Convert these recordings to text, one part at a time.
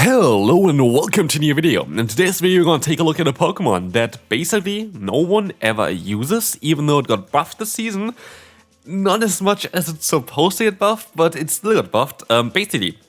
Hello and welcome to a new video. In today's video we're going to take a look at a Pokemon that basically no one ever uses, even though it got buffed this season. Not as much as it's supposed to get buffed, but it still got buffed. Basically,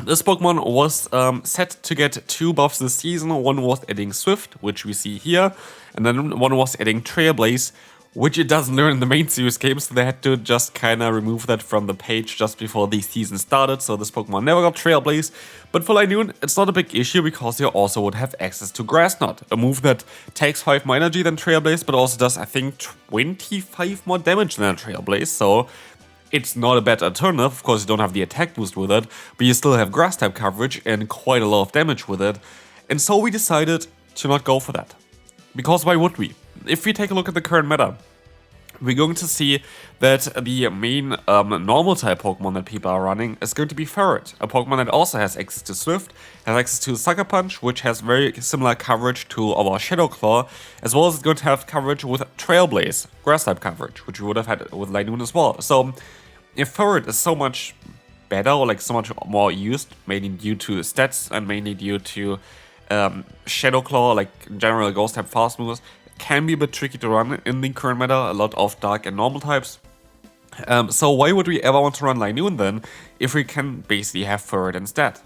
this Pokemon was set to get 2 buffs this season. One was adding Swift, which we see here, and then one was adding Trailblaze, which it doesn't learn in the main series game, so they had to just kinda remove that from the page just before the season started, so this Pokemon never got Trailblaze. But for Linoone, it's not a big issue because you also would have access to Grass Knot, a move that takes 5 more energy than Trailblaze, but also does, I think, 25 more damage than a Trailblaze, so it's not a bad alternative. Of course, you don't have the attack boost with it, but you still have Grass type coverage and quite a lot of damage with it, and so we decided to not go for that. Because why would we? If we take a look at the current meta, we're going to see that the main normal type Pokemon that people are running is going to be Furret, a Pokemon that also has access to Swift, has access to Sucker Punch, which has very similar coverage to our Shadow Claw, as well as it's going to have coverage with Trailblaze, Grass type coverage, which we would have had with Linoone as well. So if Furret is so much better, or like so much more used, mainly due to stats and mainly due to Shadow Claw, like general Ghost type fast moves, can be a bit tricky to run in the current meta, a lot of dark and normal types. So why would we ever want to run Linoone then, if we can basically have Furret instead?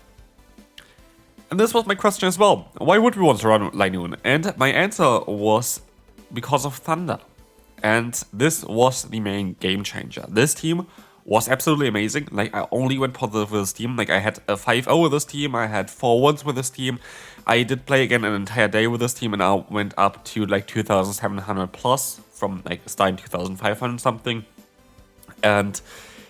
And this was my question as well. Why would we want to run Linoone? And my answer was because of Thunder. And this was the main game changer. This team was absolutely amazing. Like, I only went positive with this team. Like, I had a 5-0 with this team, I had 4-1s with this team. I did play again an entire day with this team, and I went up to like 2,700 plus from like starting 2,500 something. And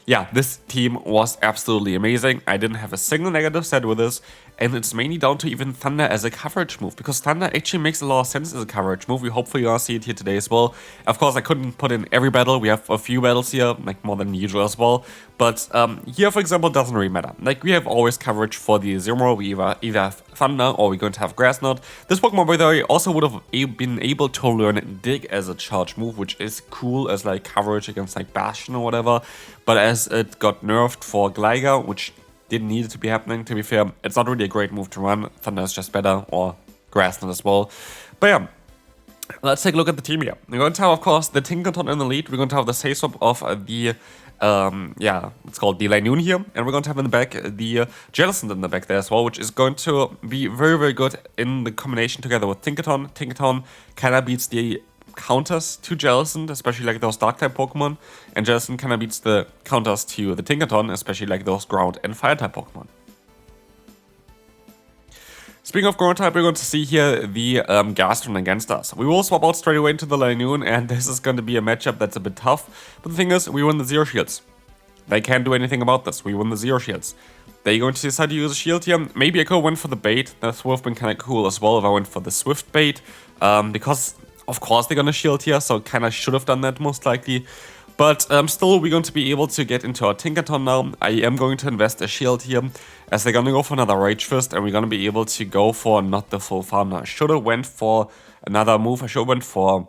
yeah, this team was absolutely amazing. I didn't have a single negative set with this, and it's mainly down to even Thunder as a coverage move, because Thunder actually makes a lot of sense as a coverage move. We hopefully gonna see it here today as well. Of course, I couldn't put in every battle. We have a few battles here, like more than usual as well. But here, for example, doesn't really matter. Like, we have always coverage for the Zero. We either have Thunder or we're going to have Grass Knot. This Pokemon, by the way, also would have been able to learn Dig as a charge move, which is cool as like coverage against like Bastion or whatever. But as it got nerfed for Gligar, which didn't need it to be happening, to be fair, it's not really a great move to run. Thunder is just better, or Grass Knot as well. But yeah, let's take a look at the team here. We're going to have, of course, the Tinkaton in the lead. We're going to have the Say-Swap of the it's called the Linoone here, and we're going to have in the back the Jellicent in the back there as well, which is going to be very, very good in the combination together with Tinkaton. Tinkaton kinda beats the counters to Jellicent, especially like those dark type Pokemon, and Jellicent kinda beats the counters to the Tinkaton, especially like those ground and fire type Pokemon. Speaking of ground type, we're going to see here the Gastron against us. We will swap out straight away into the Linoone, and this is going to be a matchup that's a bit tough. But the thing is, we win the Zero Shields. They can't do anything about this. We win the Zero Shields. They're going to decide to use a shield here. Maybe I could have went for the bait. That would have been kind of cool as well if I went for the Swift bait. Because, of course, they're going to shield here, so kind of should have done that most likely. But still, we're going to be able to get into our Tinkaton now. I am going to invest a shield here, as they're going to go for another Rage Fist, and we're going to be able to go for not the full farm now. I should have went for another move. I should have went for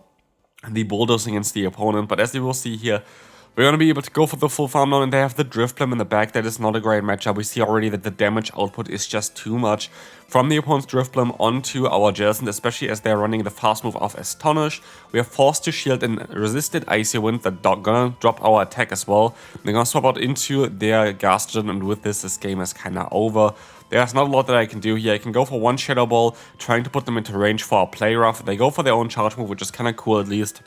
the Bulldoze against the opponent, but as you will see here, we're going to be able to go for the full farm now, and they have the Drifblim in the back. That is not a great matchup. We see already that the damage output is just too much from the opponent's Drifblim onto our Jellicent, especially as they're running the fast move of Astonish. We are forced to shield and resisted Icy Wind that gonna drop our attack as well. They're gonna swap out into their Gastron, and with this game is kinda over. There's not a lot that I can do here. I can go for one Shadow Ball, trying to put them into range for our Play Rough. They go for their own charge move, which is kinda cool at least.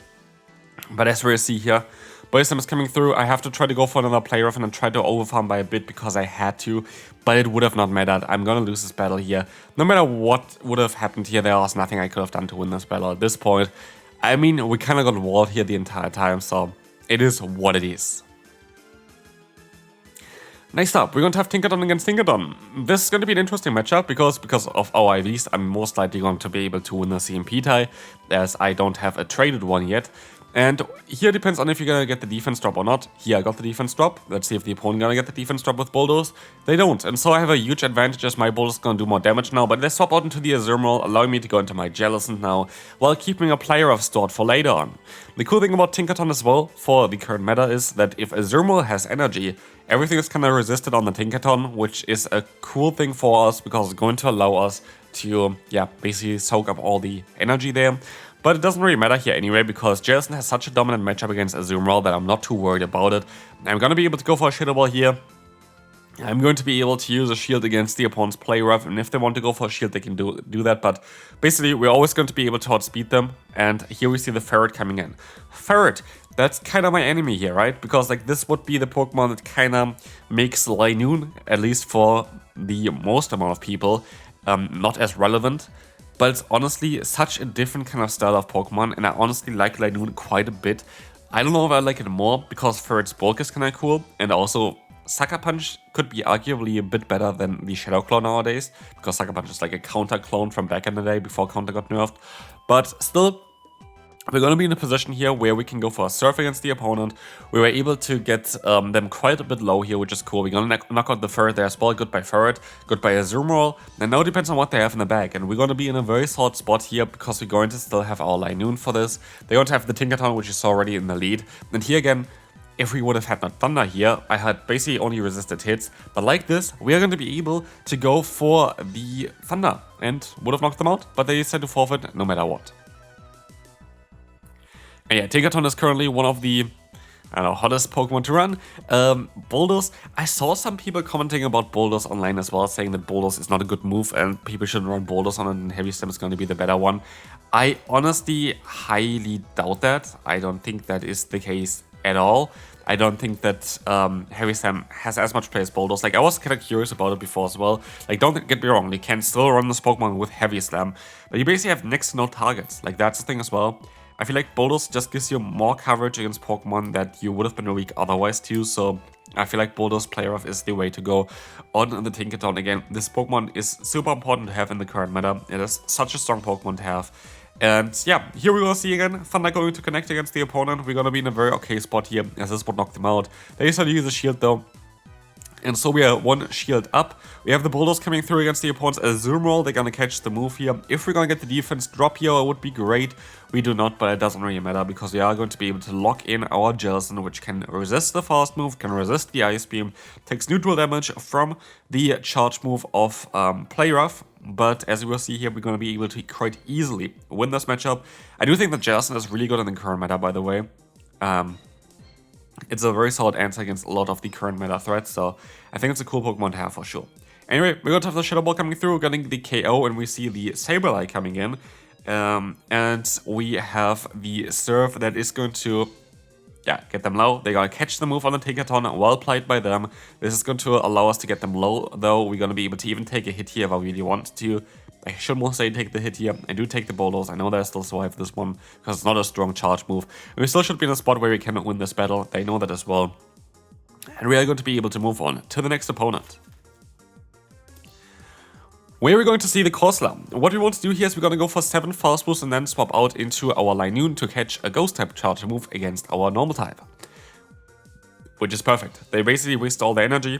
But as we see here, Boysam is coming through. I have to try to go for another Play Rough and then try to overfarm by a bit because I had to, but it would have not mattered. I'm gonna lose this battle here. No matter what would have happened here, there was nothing I could have done to win this battle at this point. I mean, we kind of got walled here the entire time, so it is what it is. Next up, we're going to have Tinkaton against Tinkaton. This is going to be an interesting matchup because of our IVs, I'm most likely going to be able to win the CMP tie, as I don't have a traded one yet. And here it depends on if you're gonna get the defense drop or not. Here I got the defense drop. Let's see if the opponent gonna get the defense drop with Bulldoze. They don't, and so I have a huge advantage as my Bulldoze gonna do more damage now, but they swap out into the Azumarill, allowing me to go into my Jellicent now, while keeping a player of stored for later on. The cool thing about Tinkaton as well, for the current meta, is that if Azumarill has energy, everything is kinda resisted on the Tinkaton, which is a cool thing for us, because it's going to allow us to, basically soak up all the energy there. But it doesn't really matter here anyway, because Jellicent has such a dominant matchup against Azumarill that I'm not too worried about it. I'm gonna be able to go for a Shadow Ball here. I'm going to be able to use a shield against the opponent's play rough, and if they want to go for a shield, they can do that, but basically we're always going to be able to outspeed them, and here we see the Furret coming in. Furret, that's kind of my enemy here, right? Because like this would be the Pokemon that kind of makes Linoone, at least for the most amount of people, not as relevant. But it's honestly such a different kind of style of Pokemon, and I honestly like Linoone quite a bit. I don't know if I like it more, because Furret's bulk is kind of cool, and also Sucker Punch could be arguably a bit better than the Shadow Claw nowadays, because Sucker Punch is like a counter clone from back in the day before counter got nerfed. But still, we're going to be in a position here where we can go for a Surf against the opponent. We were able to get them quite a bit low here, which is cool. We're going to knock out the Furret there as well. Goodbye Furret, goodbye Azumarill. And now it depends on what they have in the bag. And we're going to be in a very solid spot here, because we're going to still have our Linoone for this. They're going to have the Tinkaton, which is already in the lead. And here again, if we would have had not Thunder here, I had basically only resisted hits. But like this, we are going to be able to go for the Thunder and would have knocked them out. But they decided to forfeit no matter what. And yeah, Tinkaton is currently one of the, hottest Pokemon to run. Bulldoze, I saw some people commenting about Bulldoze online as well, saying that Bulldoze is not a good move and people shouldn't run Bulldoze on it, and Heavy Slam is going to be the better one. I honestly highly doubt that. I don't think that is the case at all. I don't think that Heavy Slam has as much play as Bulldoze. Like, I was kind of curious about it before as well. Like, don't get me wrong, you can still run this Pokemon with Heavy Slam, but you basically have next to no targets. Like, that's the thing as well. I feel like Bulldoze just gives you more coverage against Pokemon that you would have been weak otherwise too, so I feel like Bulldoze Play Rough is the way to go on the Tinkaton. Again, this Pokemon is super important to have in the current meta. It is such a strong Pokemon to have. And yeah, here we will see again, Thunder going to connect against the opponent. We're gonna be in a very okay spot here, as this would knock them out. They decided to use a shield though. And so we are one shield up. We have the Bulldoze coming through against the opponent's Azumarill. They're gonna catch the move here. If we're gonna get the defense drop here, it would be great. We do not, but it doesn't really matter, because we are going to be able to lock in our Jellicent, which can resist the fast move, can resist the Ice Beam, takes neutral damage from the charge move of Play Rough. But as you will see here, we're going to be able to quite easily win this matchup. I do think that Jellicent is really good in the current meta, by the way. It's a very solid answer against a lot of the current meta threats, so I think it's a cool Pokemon to have for sure. Anyway, we're going to have the Shadow Ball coming through, getting the KO, and we see the Sableye coming in. And we have the Surf that is going to get them low. They're going to catch the move on the Tinkaton, well played by them. This is going to allow us to get them low, though. We're going to be able to even take a hit here if I really want to. I should more say take the hit here. I do take the Bulldoze. I know that I still survive this one, because it's not a strong charge move. And we still should be in a spot where we can win this battle. They know that as well. And we are going to be able to move on to the next opponent, where we're going to see the Corsola. What we want to do here is we're going to go for 7 fast moves and then swap out into our Linoone to catch a Ghost type charge move against our normal type. Which is perfect. They basically waste all the energy.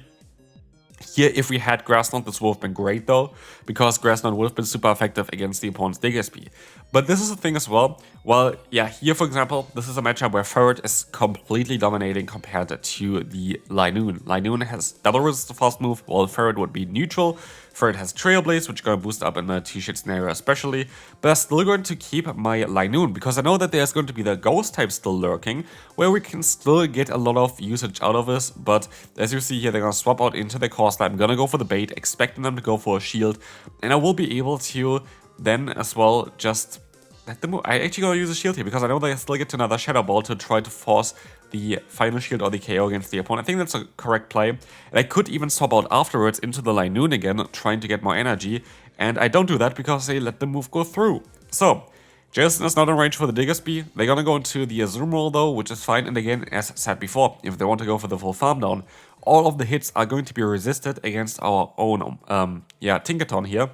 Here, if we had Grass Knot, this would have been great though, because Grass Knot would have been super effective against the opponent's DSP. But this is the thing as well. Well, yeah, here for example, this is a matchup where Furret is completely dominating compared to the Linoone. Linoone has double resist the fast move, while Furret would be neutral. Furret has Trailblaze, which is going to boost up in the T-Shit scenario especially, but I'm still going to keep my Linoone, because I know that there's going to be the Ghost type still lurking, where we can still get a lot of usage out of this, but as you see here, they're going to swap out into the Corsola. I'm going to go for the bait, expecting them to go for a shield, and I will be able to then as well just let them move. I actually going to use a shield here, because I know they still get to another Shadow Ball to try to force the final shield or the KO against the opponent. I think that's a correct play. And I could even swap out afterwards into the Linoone again, trying to get more energy. And I don't do that because they let the move go through. So, Jellicent is not in range for the Diggersby. They're gonna go into the Azumarill though, which is fine. And again, as said before, if they want to go for the full farm down, all of the hits are going to be resisted against our own Tinkaton here.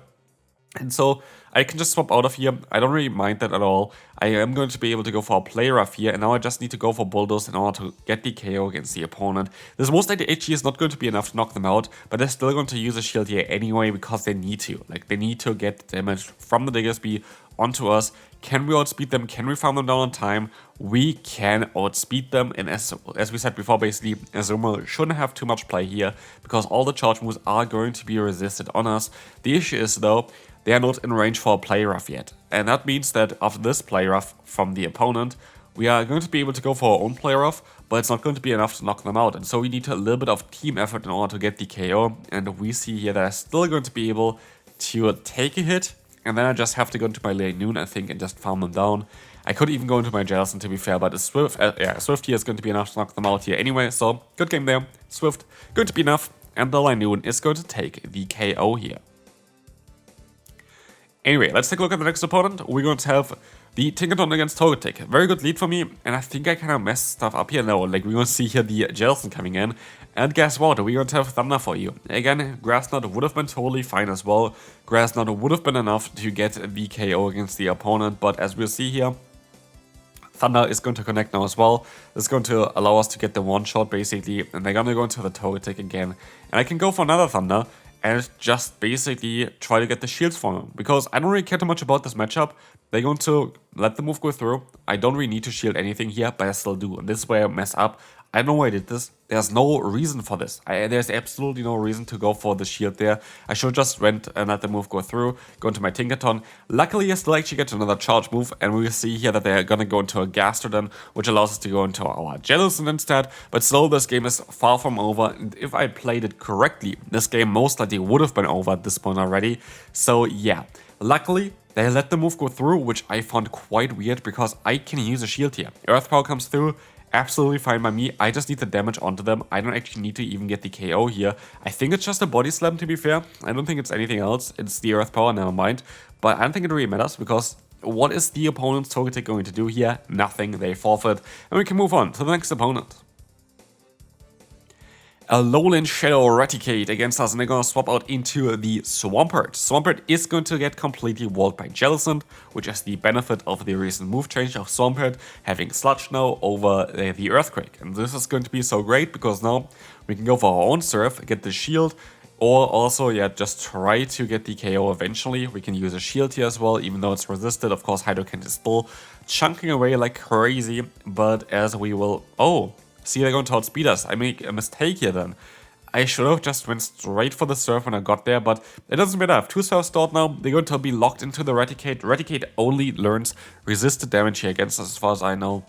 And so I can just swap out of here. I don't really mind that at all. I am going to be able to go for a Play Rough here, and now I just need to go for Bulldoze in order to get the KO against the opponent. This most likely HG is not going to be enough to knock them out, but they're still going to use a shield here anyway because they need to. Like, they need to get damage from the Diggersby onto us. Can we outspeed them? Can we farm them down on time? We can outspeed them, and as we said before, basically, Azumarill shouldn't have too much play here because all the charge moves are going to be resisted on us. The issue is, though, they are not in range for a Play Rough yet, and that means that after this Play Rough from the opponent, we are going to be able to go for our own Play Rough, but it's not going to be enough to knock them out, and so we need a little bit of team effort in order to get the KO, and we see here that I'm still going to be able to take a hit, and then I just have to go into my Linoone, I think, and just farm them down. I could even go into my Jellicent, to be fair, but a Swift here is going to be enough to knock them out here anyway, so good game there. Swift, going to be enough, and the Linoone is going to take the KO here. Anyway, let's take a look at the next opponent. We're going to have the Tinkaton against Togetic. Very good lead for me, and I think I kind of messed stuff up here now. Like, we're going to see here the Jellicent coming in, and guess what? We're going to have Thunder for you. Again, Grass Knot would have been totally fine as well. Grass Knot would have been enough to get the KO against the opponent, but as we'll see here, Thunder is going to connect now as well. This is going to allow us to get the one-shot basically, and they're going to go into the Togetic again. And I can go for another Thunder, and just basically try to get the shields from him. Because I don't really care too much about this matchup. They're going to let the move go through. I don't really need to shield anything here, but I still do. And this is where I mess up. I don't know why I did this. There's no reason for this. There's absolutely no reason to go for the shield there. I should just went and let the move go through, go into my Tinkaton. Luckily, I still actually get another charge move, and we will see here that they're gonna go into a Gastrodon, which allows us to go into our Jellicent instead. But still, this game is far from over, and if I played it correctly, this game most likely would have been over at this point already. So yeah, luckily, they let the move go through, which I found quite weird because I can use a shield here. Earth Power comes through. Absolutely fine by me. I just need the damage onto them. I don't actually need to even get the KO here. I think it's just a body slam, to be fair. I don't think it's anything else. It's the Earth Power, never mind. But I don't think it really matters because what is the opponent's Togetic going to do here? Nothing. They forfeit. And we can move on to the next opponent. Alolan Shadow Raticate against us, and they're gonna swap out into the Swampert. Swampert is going to get completely walled by Jellicent, which is the benefit of the recent move change of Swampert having Sludge now over the Earthquake. And this is going to be so great because now we can go for our own Surf, get the shield, or also, yeah, just try to get the KO eventually. We can use a shield here as well, even though it's resisted. Of course, Hydrokind is still chunking away like crazy, but as we will... Oh! See, they're going to outspeed us. I make a mistake here then. I should have just went straight for the Surf when I got there, but it doesn't matter. I have two Surfs stored now. They're going to be locked into the Raticate. Raticate only learns resisted damage here against us as far as I know.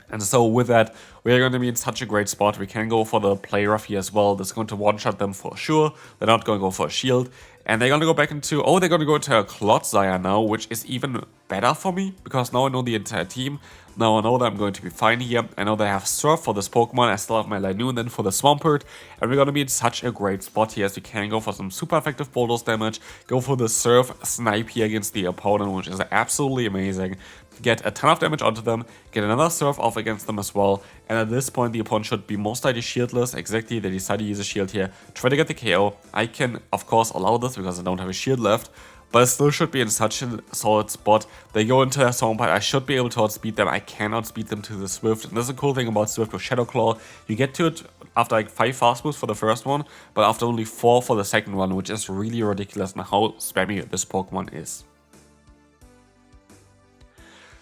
And so with that, we're going to be in such a great spot. We can go for the Play Rough here as well. This is going to one-shot them for sure. They're not going to go for a shield. And they're going to go back into... Oh, they're going to go into a Clodsire now, which is even better for me. Because now I know the entire team. Now I know that I'm going to be fine here. I know they have Surf for this Pokemon. I still have my Linoone then for the Swampert. And we're going to be in such a great spot here as we can go for some super effective Bulldoze damage. Go for the Surf Snipe here against the opponent, which is absolutely amazing. Get a ton of damage onto them. Get another Surf off against them as well. And at this point, the opponent should be most likely shieldless. Exactly, they decide to use a shield here. Try to get the KO. I can, of course, allow this because I don't have a shield left. But I still should be in such a solid spot. They go into a Swampert. I should be able to outspeed them. I can outspeed them to the Swift. And this is a cool thing about Swift with Shadow Claw. You get to it after like 5 fast moves for the first one, but after only 4 for the second one, which is really ridiculous in how spammy this Pokemon is.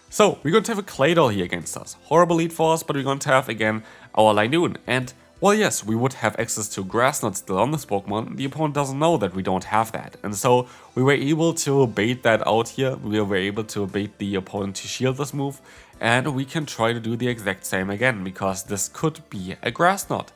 So, we're going to have a Claydol here against us. Horrible lead for us, but we're going to have, again, our Linoone. And, well, yes, we would have access to Grass Knot still on this Pokemon. The opponent doesn't know that we don't have that. And so, we were able to bait that out here. We were able to bait the opponent to shield this move. And we can try to do the exact same again, because this could be a Grass Knot.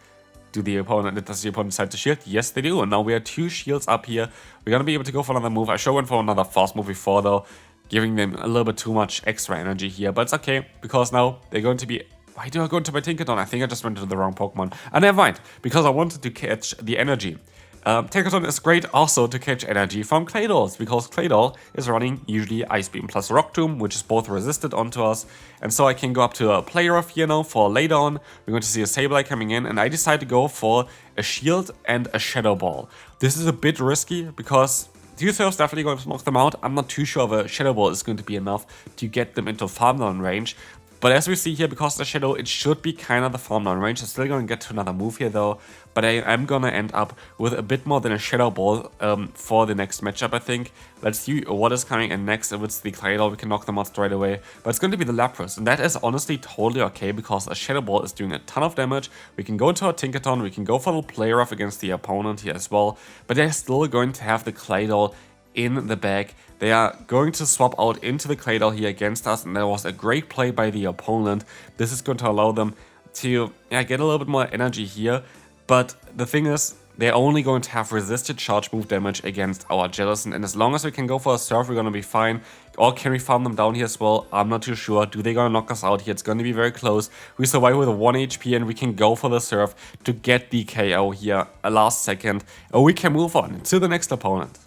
Does the opponent decide to shield? Yes, they do. And now we are 2 shields up here. We're going to be able to go for another move. I should have went for another fast move before, though, giving them a little bit too much extra energy here. But it's okay, because now they're going to be... Why do I go into my Tinkaton? I think I just went into the wrong Pokemon. And never mind, because I wanted to catch the energy. Tinkaton is great also to catch energy from Claydols, because Claydol is running usually Ice Beam plus Rock Tomb, which is both resisted onto us. And so I can go up to a Play Rough here now for later on. We're going to see a Sableye coming in, and I decide to go for a Shield and a Shadow Ball. This is a bit risky, because Two Surf's definitely going to knock them out. I'm not too sure if a Shadow Ball is going to be enough to get them into farm down range. But as we see here, because of the Shadow, it should be kind of the farm down range. I'm still going to get to another move here though. But I am going to end up with a bit more than a Shadow Ball for the next matchup, I think. Let's see what is coming in next. If it's the Claydol, we can knock them out straight away. But it's going to be the Lapras. And that is honestly totally okay because a Shadow Ball is doing a ton of damage. We can go into our Tinkaton. We can go for the Play Rough against the opponent here as well. But they're still going to have the Claydol in the bag. They are going to swap out into the Claydol here against us, and that was a great play by the opponent. This is going to allow them to get a little bit more energy here, but the thing is, they're only going to have resisted charge move damage against our Jellicent, and as long as we can go for a Surf, we're going to be fine. Or can we farm them down here as well? I'm not too sure. Do they gonna knock us out here? It's going to be very close. We survive with a 1 HP, and we can go for the Surf to get the KO here a last second, or we can move on to the next opponent.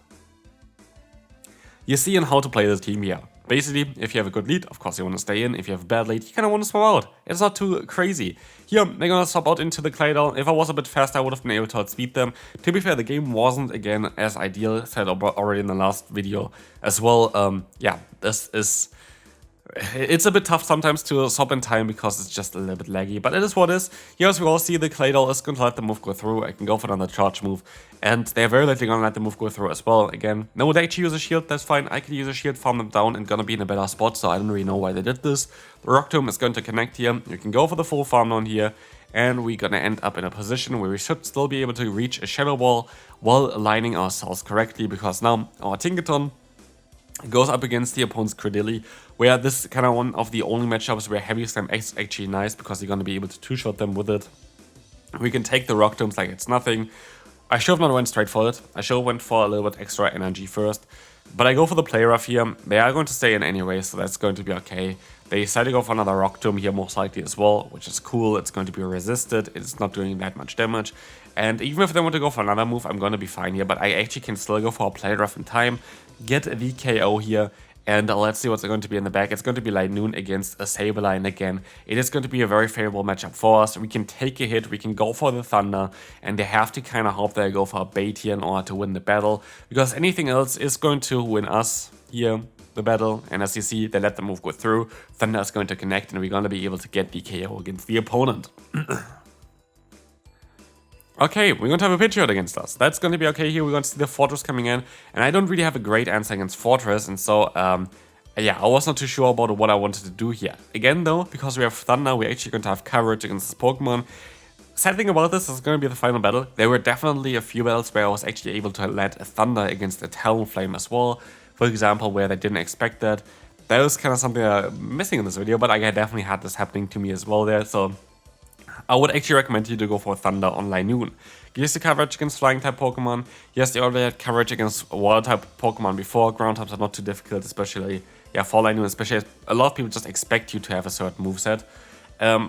You see on how to play this team here. Basically, if you have a good lead, of course you want to stay in. If you have a bad lead, you kind of want to swap out. It's not too crazy. Here, they're going to swap out into the Claydol. If I was a bit faster, I would have been able to outspeed them. To be fair, the game wasn't, again, as ideal, said already in the last video as well. Yeah, this is... It's a bit tough sometimes to swap in time because it's just a little bit laggy, but it is what it is. Here, as we all see, the Claydol is going to let the move go through. I can go for another charge move, and they're very likely going to let the move go through as well. Again, no, they actually use a shield, that's fine. I can use a shield, farm them down, and gonna be in a better spot, so I don't really know why they did this. The Rock Tomb is going to connect here. You can go for the full farm down here, and we're gonna end up in a position where we should still be able to reach a Shadow Ball while aligning ourselves correctly, because now our Tinkaton goes up against the opponent's Credilli, where this is kind of one of the only matchups where Heavy Slam is actually nice because you're going to be able to two-shot them with it. We can take the Rock Tombs like it's nothing. I should have not went straight for it. I should have went for a little bit extra energy first. But I go for the Play Rough here. They are going to stay in anyway, so that's going to be okay. They decide to go for another Rock Tomb here most likely as well, which is cool. It's going to be resisted. It's not doing that much damage. And even if they want to go for another move, I'm going to be fine here. But I actually can still go for a Play Rough in time, get the KO here, and let's see what's going to be in the back. It's going to be Linoone against a Sableye again. It is going to be a very favorable matchup for us. We can take a hit, we can go for the Thunder, and they have to kind of hope they go for a bait here in order to win the battle, because anything else is going to win us here the battle. And as you see, they let the move go through. Thunder is going to connect, and we're going to be able to get the KO against the opponent. Okay, we're going to have a Pidgeot against us. That's going to be okay here. We're going to see the Fortress coming in. And I don't really have a great answer against Fortress. And so, yeah, I was not too sure about what I wanted to do here. Again, though, because we have Thunder, we're actually going to have coverage against this Pokemon. Sad thing about this is going to be the final battle. There were definitely a few battles where I was actually able to let a Thunder against a Talonflame as well. For example, where they didn't expect that. That was kind of something I'm missing in this video. But I definitely had this happening to me as well there. So I would actually recommend you to go for Thunder on Linoone. Gives the coverage against flying type Pokemon. Yes, they already had coverage against water type Pokemon before. Ground types are not too difficult, especially for Linoone, especially a lot of people just expect you to have a certain moveset.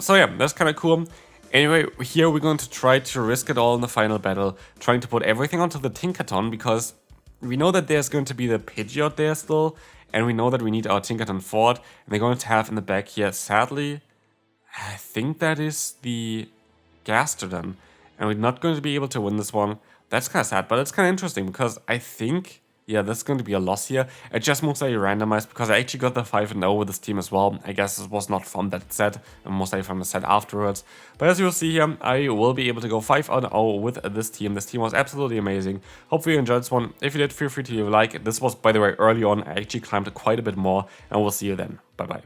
So yeah, that's kind of cool. Anyway, here we're going to try to risk it all in the final battle, trying to put everything onto the Tinkaton, because we know that there's going to be the Pidgeot there still, and we know that we need our Tinkaton Fort, and they're going to have in the back here, sadly, I think that is the Gastrodon, and we're not going to be able to win this one. That's kind of sad, but it's kind of interesting because I think, yeah, this is going to be a loss here. It just most likely randomized because I actually got the 5-0 with this team as well. I guess it was not from that set, and most likely from the set afterwards. But as you'll see here, I will be able to go 5-0 with this team. This team was absolutely amazing. Hopefully you enjoyed this one. If you did, feel free to leave a like. This was, by the way, early on. I actually climbed quite a bit more, and we'll see you then. Bye-bye.